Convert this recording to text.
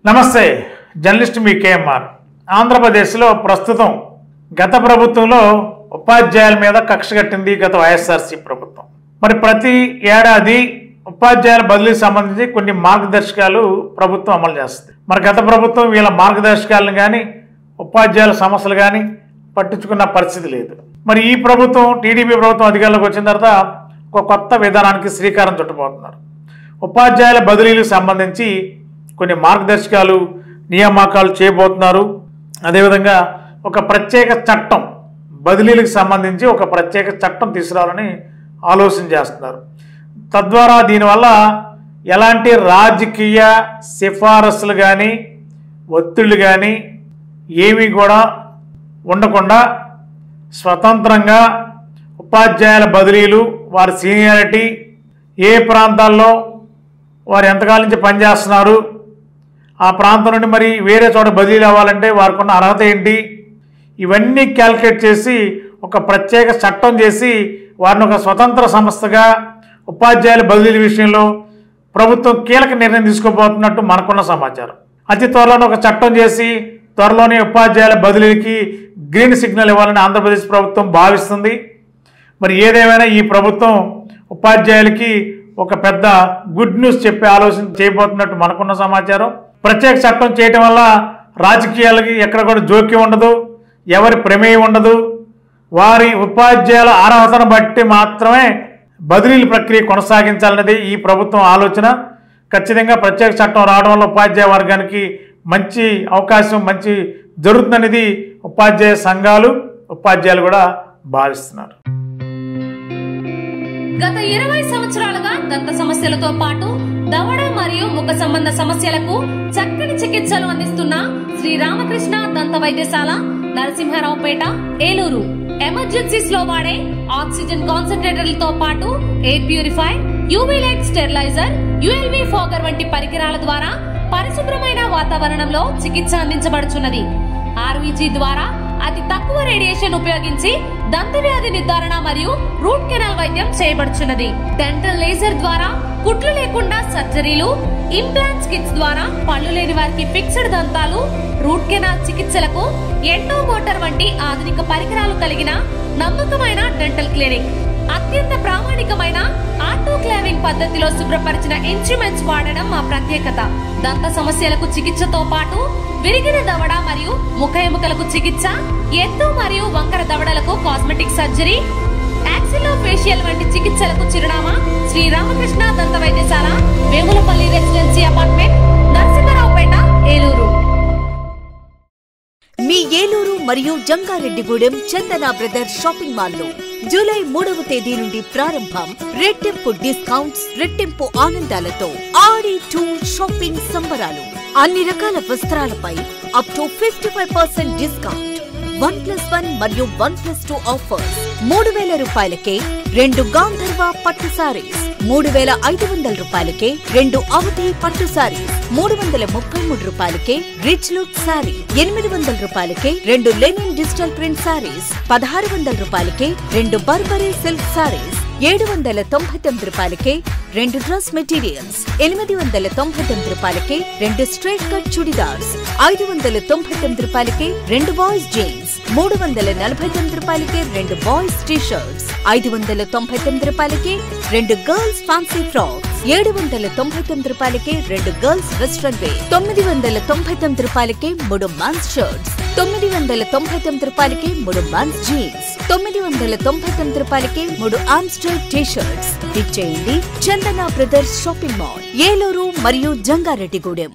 నమస్తే, జర్నలిస్ట్ మీ కేఎంఆర్. ఆంధ్రప్రదేశ్లో ప్రస్తుతం గత ప్రభుత్వంలో ఉపాధ్యాయుల మీద కక్ష కట్టింది గత వైఎస్ఆర్సీ ప్రభుత్వం. మరి ప్రతి ఏడాది ఉపాధ్యాయుల బదిలీకి సంబంధించి కొన్ని మార్గదర్శకాలు ప్రభుత్వం అమలు చేస్తుంది. మరి గత ప్రభుత్వం వీళ్ళ మార్గదర్శకాలను కానీ ఉపాధ్యాయుల సమస్యలు కానీ పట్టించుకున్న పరిస్థితి లేదు. మరి ఈ ప్రభుత్వం టీడీపీ ప్రభుత్వం అధికారంలోకి వచ్చిన తర్వాత ఒక కొత్త విధానానికి శ్రీకారం చుట్టబోతున్నారు. ఉపాధ్యాయుల బదిలీలకు సంబంధించి కొన్ని మార్గదర్శకాలు నియామకాలు చేయబోతున్నారు. అదేవిధంగా ఒక ప్రత్యేక చట్టం బదిలీలకు సంబంధించి ఒక ప్రత్యేక చట్టం తీసుకురావాలని ఆలోచన చేస్తున్నారు. తద్వారా దీనివల్ల ఎలాంటి రాజకీయ సిఫారసులు కానీ ఒత్తిళ్లు కానీ ఏమీ కూడా ఉండకుండా స్వతంత్రంగా ఉపాధ్యాయుల బదిలీలు, వారి సీనియారిటీ, ఏ ప్రాంతాల్లో వారు ఎంతకాలం నుంచి పనిచేస్తున్నారు, ఆ ప్రాంతం నుండి మరి వేరే చోట బదిలీలు అవ్వాలంటే వారికి ఉన్న అర్హత ఏంటి, ఇవన్నీ క్యాల్కులేట్ చేసి ఒక ప్రత్యేక చట్టం చేసి వారిని ఒక స్వతంత్ర సంస్థగా ఉపాధ్యాయుల బదిలీల విషయంలో ప్రభుత్వం కీలక నిర్ణయం తీసుకోబోతున్నట్టు మనకున్న సమాచారం. అతి త్వరలోనే ఒక చట్టం చేసి త్వరలోనే ఉపాధ్యాయుల బదిలీకి గ్రీన్ సిగ్నల్ ఇవ్వాలని ఆంధ్రప్రదేశ్ ప్రభుత్వం భావిస్తుంది. మరి ఏదేమైనా ఈ ప్రభుత్వం ఉపాధ్యాయులకి ఒక పెద్ద గుడ్ న్యూస్ చెప్పే ఆలోచన చేయబోతున్నట్టు మనకున్న సమాచారం. ప్రత్యేక చట్టం చేయటం వల్ల రాజకీయాలకి ఎక్కడ కూడా జోక్యం ఉండదు, ఎవరి ప్రమేయం ఉండదు. వారి ఉపాధ్యాయుల అర్హతను బట్టి మాత్రమే బదిలీల ప్రక్రియ కొనసాగించాలన్నది ఈ ప్రభుత్వం ఆలోచన. ఖచ్చితంగా ప్రత్యేక చట్టం రావడం వల్ల ఉపాధ్యాయ వర్గానికి మంచి అవకాశం, మంచి జరుగుతుందనేది ఉపాధ్యాయ సంఘాలు, ఉపాధ్యాయులు కూడా భావిస్తున్నారు. గత 20 సంవత్సరాలుగా దంత సమస్యలతో పాటు దవడ మరియు ముఖ సంబంధ సమస్యలకు చక్కని చికిత్సలు అందిస్తున్న శ్రీ రామకృష్ణ దంత వైద్యశాల, నరసింహారావుపేట, ఏలూరు. ఎమర్జెన్సీస్ లో వాడే ఆక్సిజన్ కాన్సంట్రేటర్లతో పాటు air purify, UV light steriliser, ULV fogger వంటి పరికరాల ద్వారా పరిశుభ్రమైన వాతావరణంలో చికిత్స అందించబడుచున్నది. ఆర్వీజీ ద్వారా అతి తక్కువ రేడియేషన్ ఉపయోగించి దంత వ్యాధి నిర్ధారణ మరియు రూట్ కెనాల్ వైద్యం చేయబడుచున్నది. డెంటల్ లేజర్ ద్వారా కుట్లు లేకుండా సర్జరీలు, ఇంప్లాంట్స్ కిట్స్ ద్వారా పళ్ళు లేని వారికి ఫిక్స్డ్ దంతాలు, రూట్ కెనాల్ చికిత్సలకు ఎండో మోటార్ వంటి ఆధునిక పరికరాలు కలిగిన నమ్మకమైన డెంటల్ క్లినిక్. అత్యంత ప్రామాణికమైన ఆటోక్లావింగ్ పద్ధతిలో శుభ్రపరిచిన ఇన్స్ట్రుమెంట్స్ వాడడం మా ప్రత్యేకత. దంత సమస్యలకు చికిత్సతో పాటు విరిగిన దవడ మరియు ముఖ ఎముకలకు చికిత్స, ఎత్తు మరియు వంకర దవడలకు కాస్మెటిక్ సర్జరీ, యాక్సిలోఫేషియల్ వంటి చికిత్సలకు చిరునామా శ్రీ రామకృష్ణ దంత వైద్యశాల, వేములపల్లి రెసిడెన్సీ అపార్ట్మెంట్, నరసింహారావుపేట, ఏలూరు. మీ ఏలూరు మరియు జంగారెడ్డిగూడెం చందన బ్రదర్స్ షాపింగ్ మాల్ లో జూలై 3వ తేదీ నుండి ప్రారంభం. రెట్టింపు డిస్కౌంట్స్, రెట్టింపు ఆనందాలతో ఆడి టూర్ షాపింగ్ సంబరాలు. అన్ని రకాల వస్త్రాలపై అప్ టు 55% డిస్కౌంట్. 1+1 మరియు 1+2 ఆఫర్స్. 3,000 రూపాయలకే 2 గాంధర్వ పట్టు సారీస్, 3,500 రూపాయలకే 2 అవధి పట్టు సారీస్, 333 రూపాయలకే రిచ్ లుక్ సారీ, 800 రూపాయలకే 2 లెనిన్ డిజిటల్ ప్రింట్ సారీస్, 1,600 రూపాయలకే 2 బర్బరీ సిల్క్ సారీస్, 799 రూపాయలకే 2 డ్రెస్ మెటీరియల్స్, 899 రూపాయలకే 2 స్ట్రైట్ కట్ చుడిదార్స్, 599 రూపాయలకే 2 బాయ్స్ జీన్స్, 349 రూపాయలకే 2 బాయ్స్ టీ షర్ట్స్, 599 రూపాయలకే 2 గర్ల్స్ ఫ్యాన్సీ ఫ్రాక్స్, 799 రూపాయలకే 2 గర్ల్స్ వెస్ట్రన్ వేర్, 999 రూపాయలకే 3 మెన్స్ షర్ట్స్, 999 రూపాయలకే 3 మెన్స్ జీన్స్, 999 రూపాయలకే 3 ఆమ్స్టర్ టీ షర్ట్స్. ఇచ్చేయండి చందన బ్రదర్స్ షాపింగ్ మాల్, ఏలూరు మరియు జంగారెడ్డిగూడెం.